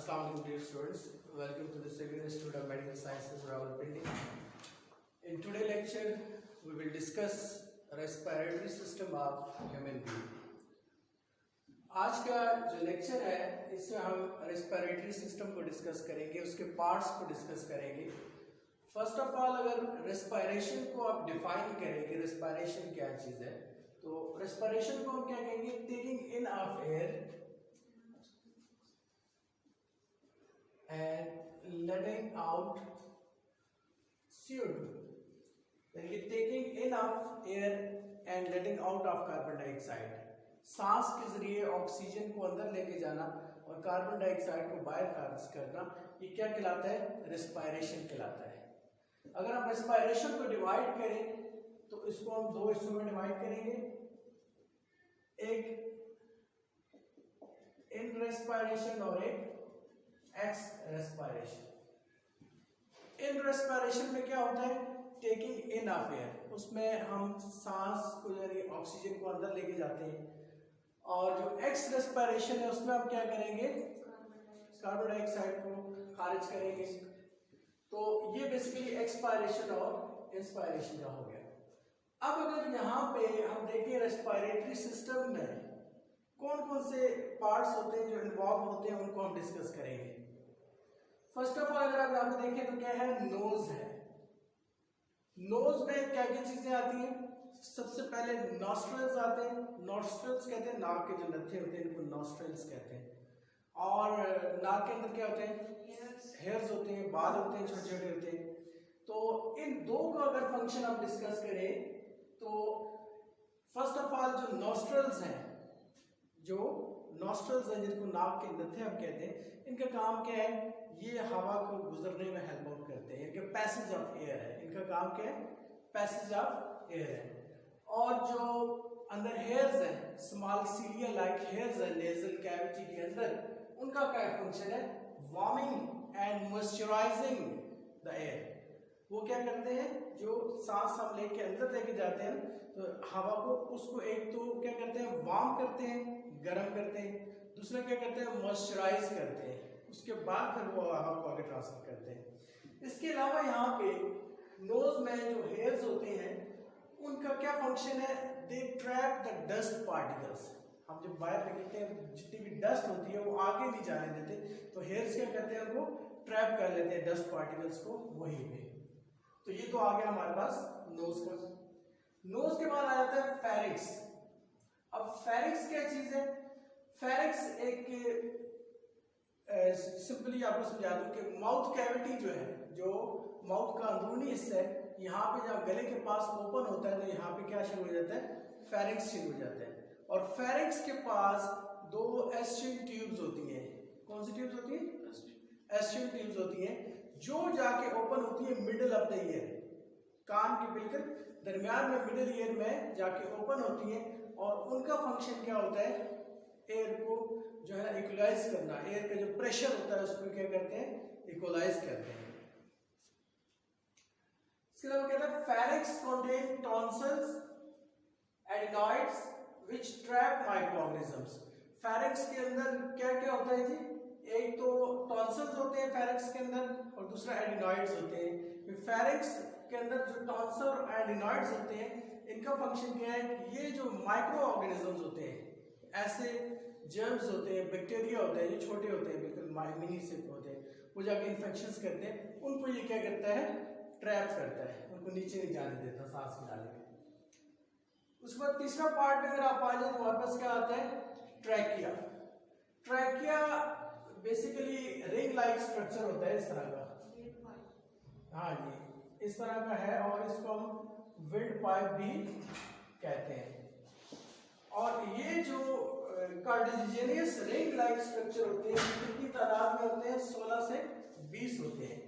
Assalamualaikum dear students. Welcome to the Second Institute of Medical Sciences, Rawalpindi. In today's lecture, we will discuss respiratory system of human being. आज का जो lecture है इसमें हम respiratory system को discuss करेंगे, उसके पार्ट्स को डिस्कस करेंगे. फर्स्ट ऑफ ऑल अगर रेस्पिरेशन को आप डिफाइन करेंगे, रेस्पिरेशन क्या चीज़ है, तो रेस्पिरेशन को हम क्या कहेंगे? Taking in of air and letting out CO2. यानी कि taking in of air and letting out of carbon dioxide. सांस के जरिए ऑक्सीजन को अंदर लेके जाना और कार्बन डाइऑक्साइड को बाहर खारिज करना, ये क्या कहलाता है? रेस्पिरेशन कहलाता है. अगर हम रेस्पिरेशन को डिवाइड करें तो इसको हम दो हिस्सों में डिवाइड करेंगे. एक इन रेस्पिरेशन और एक एक्स रेस्पिरेशन. इन रेस्पिरेशन में क्या होता है? Taking in of air. उसमें हम सांस को यानी ऑक्सीजन को अंदर लेके जाते हैं. और जो एक्स रेस्पिरेशन है उसमें हम क्या करेंगे? कार्बन डाइऑक्साइड को खारिज करेंगे. तो ये बेसिकली एक्सपायरेशन और इंस्पायरेशन का हो गया. अब अगर यहाँ पे हम देखें रेस्पिरेटरी सिस्टम में कौन कौन से पार्ट्स होते हैं जो इन्वॉल्व होते हैं, उनको हम डिस्कस करेंगे. फर्स्ट ऑफ ऑल अगर आप यहाँ पे देखें तो क्या है? नोज है. नोज में क्या क्या चीजें आती हैं? सबसे पहले नॉस्ट्रल्स आते हैं. नॉस्ट्रल्स कहते हैं नाक के जो नत्थे होते हैं, इनको नॉस्ट्रल्स कहते हैं. और नाक के अंदर क्या होते हैं? हेयर्स होते हैं, बाल होते हैं, छोटे छोटे होते हैं. तो इन दो का अगर फंक्शन हम डिस्कस करें तो फर्स्ट ऑफ ऑल जो नॉस्ट्रल्स हैं, जिनको नाक के नत्थे हम कहते हैं, इनका काम क्या है? ये हवा को गुजरने में हेल्प आउट करते हैं. इनका पैसेज ऑफ एयर है. इनका काम क्या है? पैसेज ऑफ एयर है. और जो अंदर हेयर्स हैं, स्मॉल सीलिया लाइक हेयर्स है नेजल कैविटी के अंदर, उनका क्या फंक्शन है? Warming and moisturising the air. वो क्या करते हैं? जो सांस हम लेके अंदर लेके जाते हैं तो हवा को, उसको एक तो क्या करते हैं? वार्म करते हैं, गर्म करते हैं. दूसरा क्या करते हैं? मॉइस्चराइज करते हैं. उसके बाद फिर वो हवा को आगे ट्रांसफर करते हैं. इसके अलावा यहाँ पे नोज में जो हेयर्स होते हैं उनका क्या फंक्शन है? दे ट्रैप द डस्ट पार्टिकल्स. हम जब बाहर निकलते हैं जितनी भी डस्ट होती है वो आगे नहीं जाने देते, तो हेयर्स क्या करते हैं? उनको ट्रैप कर लेते हैं डस्ट पार्टिकल्स को वहीं पे. तो ये तो आ गया हमारे पास नोज का. नोज के बाद आ जाता है फेरिक्स. अब फेरिक्स क्या चीज है? फेरिक्स एक सिंपली आपको समझा दूं कि माउथ कैविटी जो है, जो माउथ का अंदरूनी हिस्सा है, यहाँ पे जब गले के पास ओपन होता है तो यहाँ पे क्या शुरू हो जाता है? फेरिक्स शुरू हो जाता है. और फेरिक्स के पास दो एस्ट्रियल ट्यूब्स होती हैं. कौन सी ट्यूब्स होती हैं? एस्ट्रियल ट्यूब्स होती हैं जो जाके ओपन होती है मिडल ऑफ द ईयर. कान के बिल्कुल दरमियान में मिडल ईयर में जाके ओपन होती हैं. और उनका फंक्शन क्या होता है? एयर को जो है इक्वलाइज करना. एयर का जो प्रेशर होता है उसको क्या करते हैं? इक्वलाइज करते हैं. इसके अलावा कहते हैं pharynx contain tonsils, adenoids which trap microorganisms. Pharynx के अंदर क्या क्या होता है जी? एक तो टॉन्सिल्स होते हैं फेरिक्स के अंदर और दूसरा एडिनॉइड्स होते हैं. फेरिक्स के अंदर जो टॉन्सिल और एडिनॉइड्स होते हैं, इनका फंक्शन क्या है? ये जो माइक्रो ऑर्गेनिजम्स होते हैं, ऐसे जर्म्स होते हैं, बैक्टीरिया होते हैं, ये छोटे होते हैं, बिल्कुल मिनी से होते हैं, वो जाके इन्फेक्शंस करते हैं. उनको ये क्या करता है? ट्रैप करता है. उनको नीचे नहीं जाने देता सांस निकालने में. उसके बाद तीसरा पार्ट अगर आप आ जाए तो हमारे पास क्या आता है? Trachea. Trachea basically ring like structure होता है, इस तरह का. हाँ जी, इस तरह का है और इसको हम विंड पाइप भी कहते हैं. और ये जो कार्डिजिनियस रिंग लाइक स्ट्रक्चर होते हैं कितनी तादाद में होते हैं? 16 से 20 होते हैं.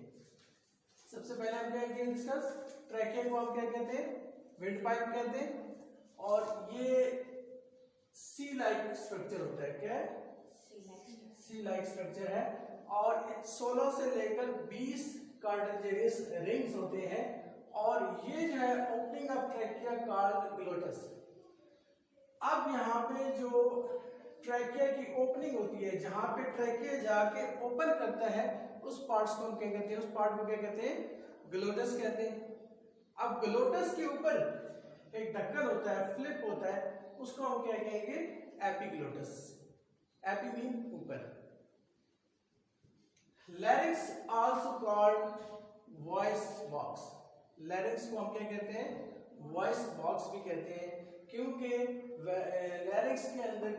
सबसे पहले हम क्या किए डिस्कस? ट्रैकिया को हम क्या कहते हैं? विंड पाइप कहते हैं. और ये सी लाइक स्ट्रक्चर होता है. क्या है? सी लाइक स्ट्रक्चर है. और 16 से लेकर 20 कार्डिजिनियस रिंग्स होते हैं. और ये जो है ओपनिंग ऑफ ट्रैकिया कॉल्ड ग्लोटस. अब यहाँ पे जो ट्रैकिया की ओपनिंग होती है, जहां पे ट्रैकिया जाके ओपन करता है, उस पार्ट्स को हम क्या कहते हैं, उस पार्ट को क्या कहते हैं, ग्लोटस कहते हैं। अब ग्लोटस के ऊपर एक ढक्कन होता है, फ्लिप होता है, उसको हम क्या कहेंगे, एपिग्लोटस। एपी मीन ऊपर। Larynx also called voice box. Larynx को हम क्या कहते हैं, वॉइस बॉक्स भी कहते हैं, क्योंकि लैरिंक्स के अंदर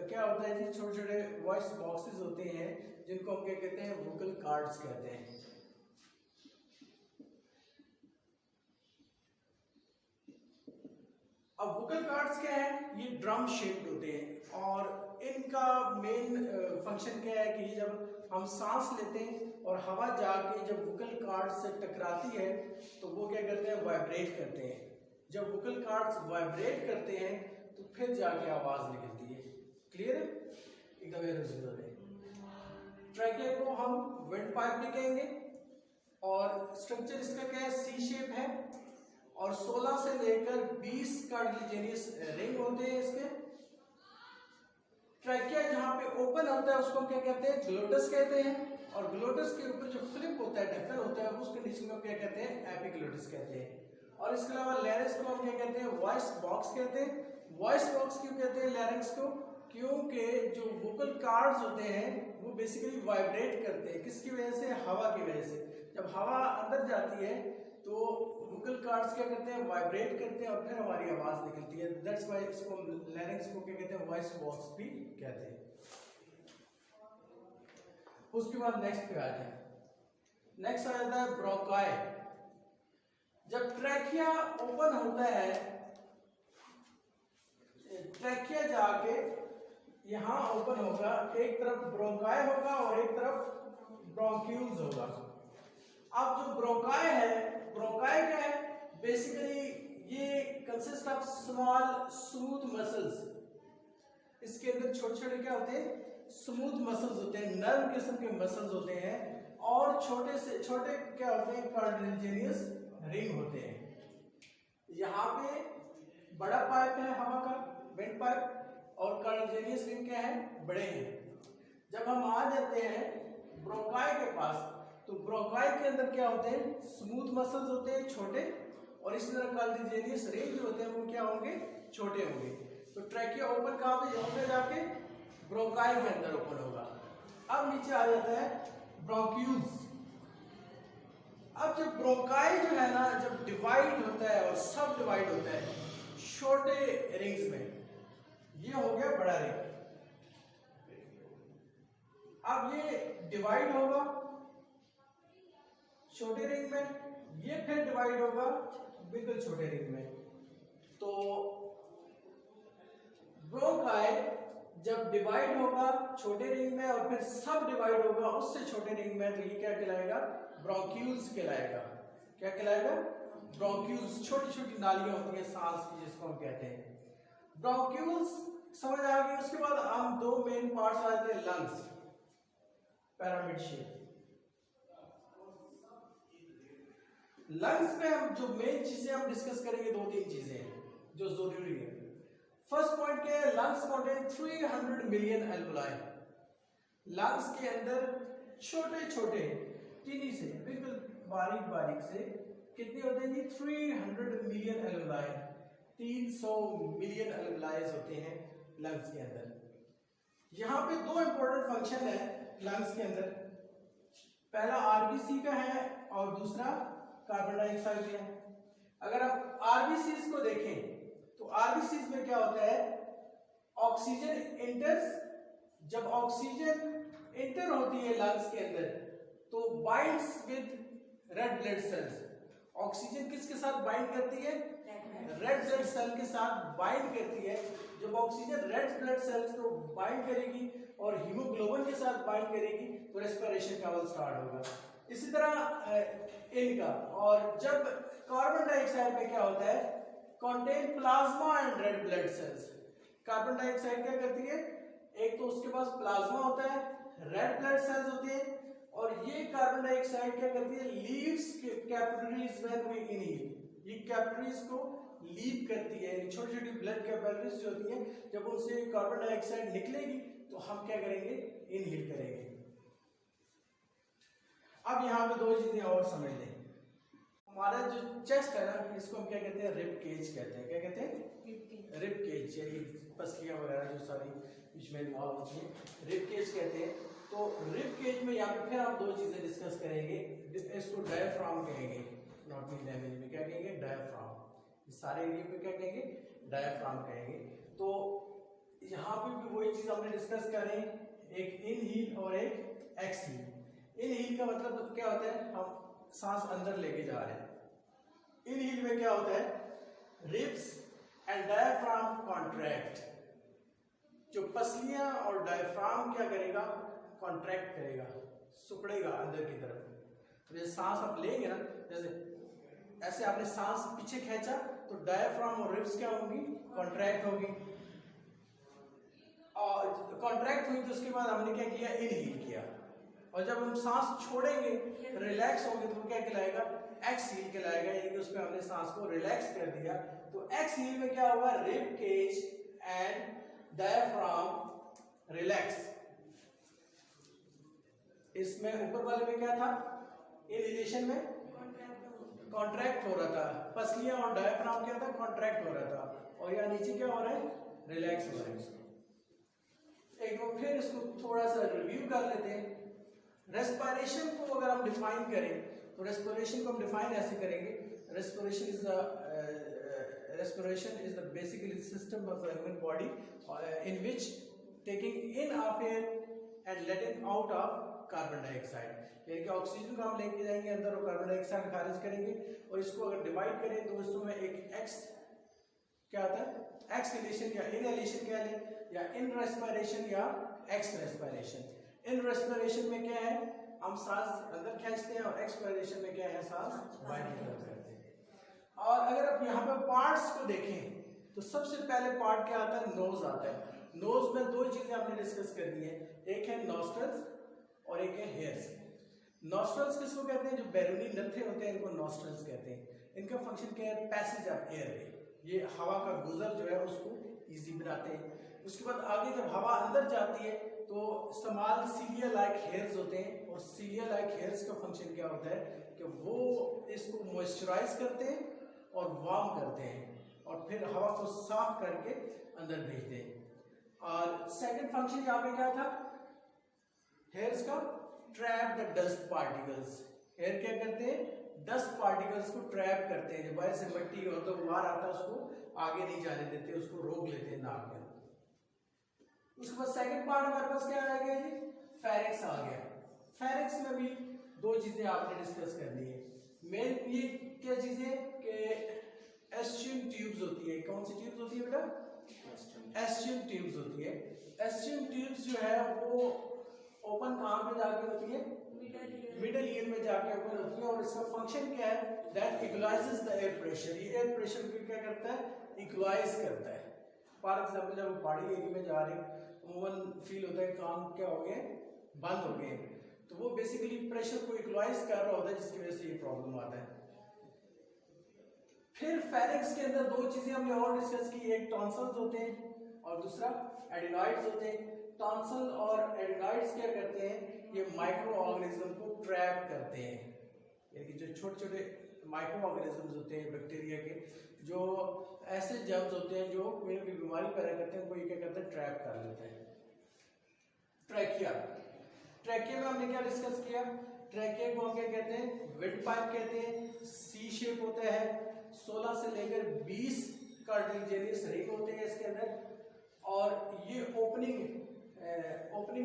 क्या होता है जी, छोटे छोटे वॉइस बॉक्सेस होते हैं, जिनको हम क्या कहते हैं, वोकल कार्ड्स कहते हैं। अब वोकल कार्ड्स क्या है, ये ड्रम शेप्ड होते हैं और इनका मेन फंक्शन क्या है कि जब हम सांस लेते हैं और हवा जाके जब वोकल कार्ड से टकराती है तो वो क्या करते हैं, वाइब्रेट करते हैं। जब वोकल कार्ड्स वाइब्रेट करते हैं तो फिर जाके आवाज निकलती है। क्लियर है, एकदम जरूर है। ट्रैकिया को हम विंड पाइप भी कहेंगे और स्ट्रक्चर इसका क्या है, सी शेप है और 16 से लेकर 20 कार्टिलेजिनस रिंग होते हैं इसके। ट्रैकिया जहां पे ओपन होता है उसको हम क्या कहते हैं, ग्लोटस कहते हैं, और ग्लोटस के ऊपर जो फ्लिप होता है, ढक्कन होता है, उस कंडीशन को क्या कहते हैं, एपिग्लोटस कहते हैं। और इसके अलावा लैरिंक्स को हम क्या कहते हैं, वॉइस बॉक्स कहते हैं। वॉइस बॉक्स क्यों कहते हैं लैरिंक्स को, क्योंकि जो वोकल कार्ड्स होते हैं वो बेसिकली वाइब्रेट करते हैं। किसकी वजह से, हवा की वजह से। जब हवा अंदर जाती है तो वोकल कार्ड्स क्या करते हैं, वाइब्रेट करते हैं और फिर हमारी आवाज निकलती है। दैट्स व्हाई इसको लैरिंक्स को क्या कहते हैं, वॉइस बॉक्स भी कहते हैं। उसके बाद नेक्स्ट पे आ जाए, नेक्स्ट आ जाता है ब्रोंकाई। जब ट्रैकिया ओपन होता है, ट्रैकिया जाके यहां ओपन होगा, एक तरफ ब्रोंकाई होगा और एक तरफ ब्रोंक्यूल्स होगा। अब जो ब्रोंकाई है, ब्रोंकाई क्या है, बेसिकली ये consist of small smooth muscles. इसके अंदर छोटे छोटे क्या होते हैं, स्मूथ मसल्स होते हैं, नर्म किस्म के मसल्स होते हैं, और छोटे से छोटे क्या होते हैं, कार्टिलेजिनस रिंग होते हैं। यहाँ पे बड़ा पाइप है हवा का, विंड पाइप, और कार्टिलेजिनस रिंग क्या है, बड़े हैं। जब हम आ जाते हैं ब्रोंकाई के पास, तो ब्रोंकाई के अंदर क्या होते हैं, स्मूथ मसल्स होते हैं छोटे, और इसी तरह कार्टिलेजिनस रिंग जो होते हैं वो क्या होंगे, छोटे होंगे। तो ट्रैकिया ओपन कहाँ पे होगा, जाके ब्रोंकाई के अंदर ओपन होगा। अब नीचे आ जाता है ब्रोंक्यूल्स। अब जब ब्रोंकाई जो है ना, जब डिवाइड होता है और सब डिवाइड होता है छोटे रिंग्स में, ये हो गया बड़ा रिंग। अब ये डिवाइड होगा छोटे रिंग में, ये फिर डिवाइड होगा बिल्कुल छोटे रिंग में। तो ब्रोंकाई जब डिवाइड होगा छोटे रिंग में और फिर सब डिवाइड होगा उससे छोटे रिंग में, तो ये क्या कहलाएगा, ब्रोंक्यूल्स कहलाएगा। क्या कहलाएगा, ब्रोंक्यूल्स। छोटी छोटी नालियां होती हैं सांस की, जिसको हम कहते हैं ब्रोंक्यूल्स। समझ आ गई। उसके बाद हम दो मेन पार्ट्स आ जाते हैं, लंग्स, पिरामिड शेप। लंग्स में हम जो मेन चीजें हम डिस्कस करेंगे, दो तीन चीजें हैं जो जरूरी है। फर्स्ट पॉइंट क्या है, lungs contain 300 million alveoli. Lungs के अंदर छोटे छोटे टीनी से बिल्कुल बारीक बारीक से कितने होते हैं जी, 300 मिलियन एल्वुलाई। 300 मिलियन एल्वुलाई होते हैं लंग्स के अंदर। यहाँ पे दो इंपॉर्टेंट फंक्शन है लंग्स के अंदर। पहला आरबीसी का है और दूसरा कार्बन डाइऑक्साइड का है। अगर आप आरबीसी को देखें तो आरबीसी में क्या होता है, ऑक्सीजन इंटर्स। जब ऑक्सीजन इंटर होती है लंग्स के अंदर तो binds with red blood sales. Oxygen किसके साथ बाइंड करती है, रेड ब्लड सेल के साथ बाइंड करती है। जब ऑक्सीजन रेड ब्लड सेल्स को बाइंड करेगी और हीमोग्लोबिन के साथ बाइंड करेगी तो रेस्पिरेशन ट्रैवल स्टार्ट होगा। इसी तरह इनका। और जब कार्बन डाइऑक्साइड में क्या होता है, contain plasma and red blood cells. Carbon dioxide क्या करती है, एक तो उसके पास प्लाज्मा होता है, रेड ब्लड सेल्स होते हैं, और ये कार्बन डाइऑक्साइड क्या करती है, leaves capillaries when we inhale. ये कैपिलरीज को लीक करती है, छोटी छोटी ब्लड कैपिलरीज जो होती हैं, जब उनसे कार्बन डाइऑक्साइड निकलेगी तो हम क्या करेंगे, इनहेल करेंगे। अब यहाँ पे दो चीजें और समझ लें। हमारा जो चेस्ट है ना, इसको हम क्या कहते हैं, रिब केज कहते हैं। क्या कहते हैं, रिब केज, यानी पसलियां वगैरह जो सारी बीच में इन्वॉल्व होती हैं, रिब केज कहते हैं। तो रिब केज में यहाँ पे फिर हम दो चीजें डिस्कस करेंगे। इसको डायफ्राम कहेंगे, नॉट इन लैंग्वेज में क्या कहेंगे, डायफ्राम। इस सारे एरिया पे क्या कहेंगे, डायफ्राम कहेंगे। तो यहाँ पे भी वही चीज हमने डिस्कस करें, एक इन हील और एक एक्स हील। इन हील का मतलब क्या होता है, हम सांस अंदर लेके जा रहे हैं। इन हील में क्या होता है, रिब्स एंड डायफ्राम कॉन्ट्रैक्ट। जो पसलियां और डायफ्राम क्या करेगा, कॉन्ट्रैक्ट करेगा, सुकड़ेगा अंदर की तरफ। जैसे सांस आप लेंगे ना, जैसे ऐसे आपने सांस पीछे खींचा तो डायफ्राम और रिब्स क्या होंगी, कॉन्ट्रैक्ट होगी। और कॉन्ट्रैक्ट हुई तो उसके बाद हमने क्या किया, इनहील किया। और जब हम सांस छोड़ेंगे, रिलैक्स होंगे, तो क्या कहलाएगा, एक्सहील कहलाएगा। यानी कि उसमें हमने सांस को रिलैक्स कर दिया। तो एक्सहील में क्या होगा, rib cage and diaphragm relax. इसमें ऊपर वाले में क्या था, इनहेलेशन में कॉन्ट्रैक्ट हो रहा था, पसलियां और डायफ्राम क्या था, कॉन्ट्रैक्ट हो रहा था। और यहाँ नीचे क्या हो रहा है, रिलैक्स हो रहा है। एक बार फिर इसको थोड़ा सा रिव्यू कर लेते हैं। रेस्पिरेशन को अगर हम डिफाइन करें तो रेस्पिरेशन को हम डिफाइन ऐसे करेंगे, respiration is the basically system of the human body in which taking in of air and letting out of carbon dioxide. यानी कि ऑक्सीजन को हम लेके जाएंगे अंदर और कार्बन डाइऑक्साइड खारिज करेंगे। और इसको अगर डिवाइड करें तो उसमें एक एक्स क्या आता है, एक्सहेलेशन या इनहेलेशन कह लें, या इन रेस्पिरेशन या एक्स रेस्पिरेशन। इन रेस्पिरेशन में क्या है, हम सांस अंदर खींचते हैं, और एक्सपायरेशन में क्या है, सांस बाहर निकाल करते हैं। और अगर आप यहाँ पे पार्ट्स को देखें तो सबसे पहले पार्ट क्या आता है, नोज आता है। नोज में दो चीजें आपने डिस्कस कर दी है, एक है नॉस्ट्रल्स और एक है हेयर्स। नॉस्ट्रल्स किसको कहते हैं, जो बैरूनी नत्थे होते हैं इनको नॉस्ट्रल्स कहते हैं। इनका फंक्शन क्या है, पैसेज ऑफ एयर, ये हवा का गुजर जो है उसको इजी बनाते हैं। उसके बाद आगे जब हवा अंदर जाती है तो स्मॉल सीलिया लाइक हेयर्स होते हैं, और सीलिया लाइक हेयर्स का फंक्शन क्या होता है कि वो इसको मॉइस्चराइज करते हैं और वार्म करते हैं, और फिर हवा को साफ करके अंदर भेजते हैं। और सेकंड फंक्शन यहाँ पे क्या था, हेयर्स का, trap the dust particles. Hair क्या करते हैं, डस्ट पार्टिकल्स को ट्रैप करते हैं। जब बाहर से मिट्टी और तो बाहर आता है उसको आगे नहीं जाने देते, उसको रोक लेते हैं नाक में। उसके बाद सेकंड पार्ट हमारे पास क्या आ गया जी, फेरिक्स आ गया। फेरिक्स में भी दो चीजें आपने डिस्कस कर ली है। मेन ये क्या चीजें कि एस्ट्रियम ट्यूब्स होती है। कौन सी ट्यूब्स होती है बेटा, एस्ट्रियम ट्यूब्स होती है। एस्ट्रियम ट्यूब्स जो है वो ओपन कहाँ पे जाके होती है, मिडल ईयर में जाके ओपन होती है। और इसका फंक्शन क्या है, दैट इक्वलाइजेस द एयर प्रेशर। ये एयर प्रेशर को क्या करता है, इक्वलाइज करता है। फॉर एग्जाम्पल जब हम पहाड़ी एरिया में जा रहे हैं, अमूमन फील होता है काम क्या हो गए, बंद हो गए, तो वो बेसिकली प्रेशर को इक्वलाइज कर रहा होता है, जिसकी वजह से ये प्रॉब्लम आता है। फिर फेरिक्स के अंदर दो चीजें हमने और डिस्कस की, एक टॉन्सिल्स होते हैं और दूसरा एडिनॉइड्स होते हैं। टॉन्सिल और एडिनॉइड्स क्या करते हैं, ये माइक्रो ऑर्गेनिज्म को ट्रैप करते हैं। यानी कि जो छोटे छोटे माइक्रो ऑर्गेनिजम्स होते हैं बैक्टीरिया के, जो ऐसे जर्म्स होते हैं जो कोई ना कोई बीमारी पैदा करते हैं, कोई क्या करता है, ट्रैप कर लेते हैं। ट्रैकिया, ट्रैकिया में हमने क्या डिस्कस किया, ट्रैकिया को हम क्या कहते हैं, विंड पाइप कहते हैं। सी शेप होता है, 16 से लेकर 20 कार्टिलेजियस रिंग होते हैं इसके अंदर। और ये ओपनिंग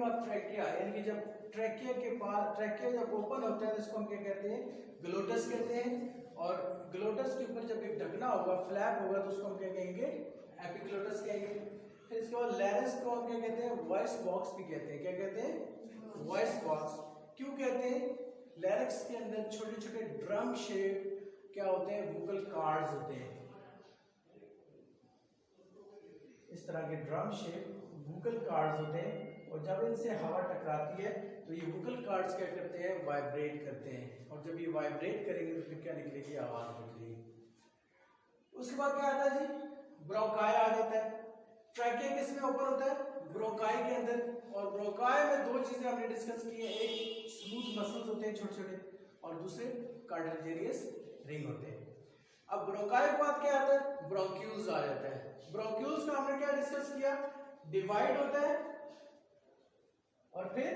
ऑफ ट्रैकिया, यानी कि जब ट्रैकिया के पास, ट्रैकिया जब ओपन होता है तो इसको हम क्या कहते हैं, ग्लोटस कहते हैं। और ग्लोटस के ऊपर जब एक ढकना होगा, फ्लैप होगा, तो उसको हम क्या कहेंगे, एपिग्लोटस कहेंगे। फिर इसके बाद लैरिंक्स को हम क्या कहते हैं, वॉइस बॉक्स भी कहते हैं। क्या कहते हैं, वॉइस बॉक्स। क्यों कहते हैं, लैरिंक्स के अंदर छोटे छोटे ड्रम शेप क्या होते हैं, वोकल कार्ड्स होते हैं। इस तरह के ड्रम शेप वोकल कार्ड्स होते हैं, और जब इनसे हवा टकराती है तो ये वोकल कार्ड्स क्या करते हैं, वाइब्रेट करते हैं। और जब ये वाइब्रेट करेंगे तो फिर क्या निकलेगी, आवाज निकलेगी। उसके बाद क्या आता है जी, ब्रोंकाई आ जाता है। ट्रैकिया किसमें ओपन होता है, ब्रोंकाई के अंदर। और ब्रोंकाई में दो चीजें हमने डिस्कस की है, एक स्मूथ मसल्स होते हैं छोटे छोटे, और दूसरे कार्टिलेजियस रिंग होते हैं। अब ब्रोंकाई के बाद क्या आता है, ब्रोंक्यूल्स आ जाता है। ब्रोंक्यूल्स का हमने क्या डिस्कस किया, डिवाइड होता है और फिर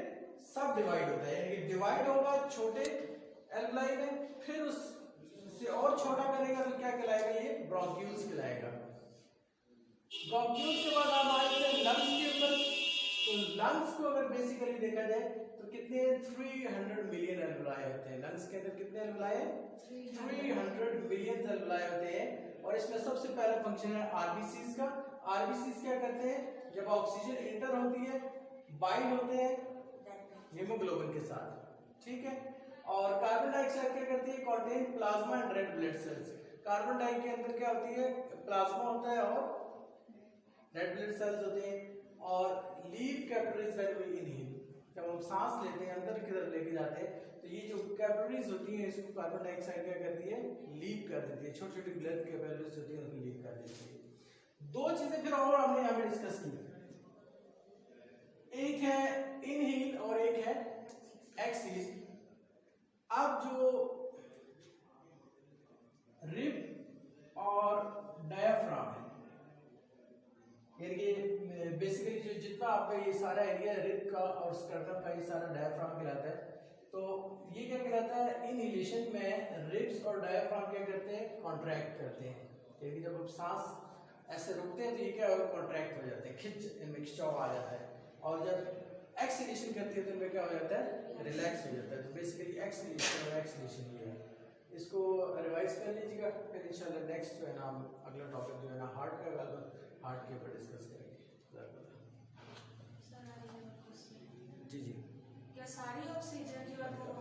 सब डिवाइड होता है, यानी कि डिवाइड होगा छोटे एल्वलाई में, फिर उससे और छोटा करेगा तो क्या कहलाएगा, ये ब्रोंक्यूल्स कहलाएगा। ब्रोंक्यूल्स के बाद हम आ जाते हैं लंग्स के ऊपर। तो लंग्स को अगर बेसिकली देखा जाए तो कितने 300 मिलियन एल्वलाई होते हैं। लंग्स के अंदर कितने एल्वलाई हैं, 300 मिलियन एल्वलाई होते हैं। और इसमें सबसे पहला फंक्शन है आरबीसीज का। आरबीसीज क्या करते हैं, जब ऑक्सीजन इंटर होती है, बाइंड होते हैं हीमोग्लोबिन के साथ, ठीक है। और कार्बन डाइऑक्साइड क्या करती है, contain plasma and red blood cells. Carbon di के अंदर क्या होती है, प्लाज्मा होता है और रेड ब्लड सेल्स होते हैं। और leave capillaries when we inhale, जब हम सांस लेते हैं अंदर की तरफ लेके जाते हैं, तो ये जो कैपिलरीज होती हैं इसको कार्बन डाइऑक्साइड क्या करती है, लीव कर देती है। छोटी छोटी ब्लड कैपिलरीज होती है उनको लीव कर देती है। दो चीजें फिर और हमने यहाँ पे डिस्कस की, एक है इनहेल और एक है एक्सहेल। अब जो रिब और डायफ्राम है, यानी कि बेसिकली जो जितना आपका ये सारा एरिया रिब का और स्टर्नम का ये सारा डायफ्राम कहलाता है। तो ये क्या कहलाता है, इनहेलेशन में रिब्स और डायफ्राम क्या करते हैं, कॉन्ट्रैक्ट करते हैं। यानी जब आप सांस ऐसे रोकते हैं तो ये क्या होगा, कॉन्ट्रैक्ट हो जाते हैं, इनमें खिंचाव आ जाता है। और जब एक्सहेलेशन करते हैं तो इनमें क्या हो जाता है, रिलैक्स हो जाता है। तो बेसिकली एक्सहेलेशन और एक्सहेलेशन ये है। इसको रिवाइज कर लीजिएगा, फिर इंशाल्लाह नेक्स्ट जो है ना अगला टॉपिक जो है ना हार्ट का, हार्ट के ऊपर डिस्कस करेंगे। जी जी, क्या सारी ऑक्सीजन जो है वो